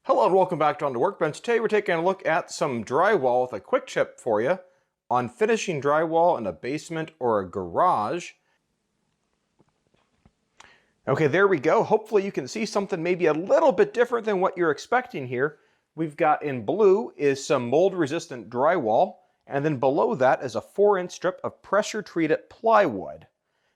Hello and welcome back to On the Workbench. Today we're taking a look at some drywall with a quick tip for you on finishing drywall in a basement or a garage. Okay, there we go. Hopefully you can see something maybe a little bit different than what you're expecting here. We've got in blue is some mold resistant drywall, and then below that is a 4-inch strip of pressure treated plywood.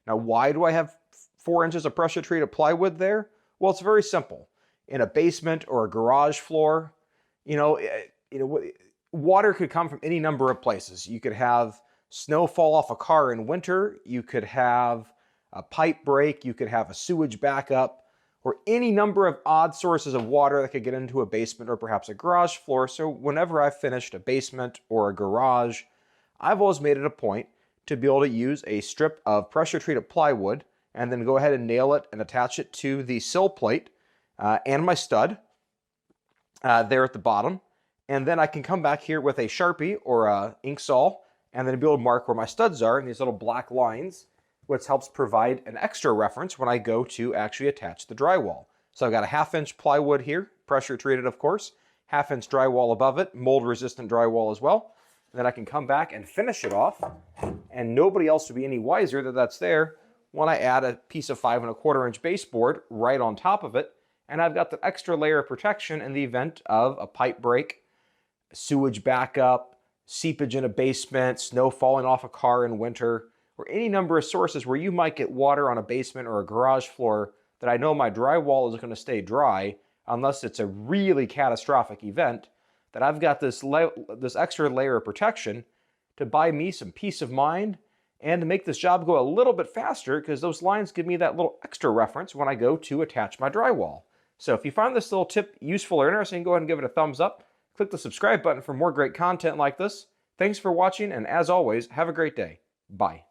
Now why do I have 4 inches of pressure treated plywood there? Well, it's very simple. In a basement or a garage floor, water could come from any number of places. You could have snow fall off a car in winter, you could have a pipe break, you could have a sewage backup, or any number of odd sources of water that could get into a basement or perhaps a garage floor. So whenever I've finished a basement or a garage, I've always made it a point to be able to use a strip of pressure treated plywood and then go ahead and nail it and attach it to the sill plate and my stud there at the bottom. And then I can come back here with a Sharpie or a Inkzall and then be able to mark where my studs are in these little black lines, which helps provide an extra reference when I go to actually attach the drywall. So I've got a 1/2-inch plywood here, pressure treated of course, 1/2-inch drywall above it, mold resistant drywall as well. And then I can come back and finish it off, and nobody else will be any wiser that that's there when I add a piece of 5 1/4-inch baseboard right on top of it. And I've got the extra layer of protection in the event of a pipe break, sewage backup, seepage in a basement, snow falling off a car in winter, or any number of sources where you might get water on a basement or a garage floor that I know my drywall is going to stay dry unless it's a really catastrophic event, that I've got this extra layer of protection to buy me some peace of mind and to make this job go a little bit faster, because those lines give me that little extra reference when I go to attach my drywall. So if you found this little tip useful or interesting, go ahead and give it a thumbs up. Click the subscribe button for more great content like this. Thanks for watching, and as always, have a great day. Bye.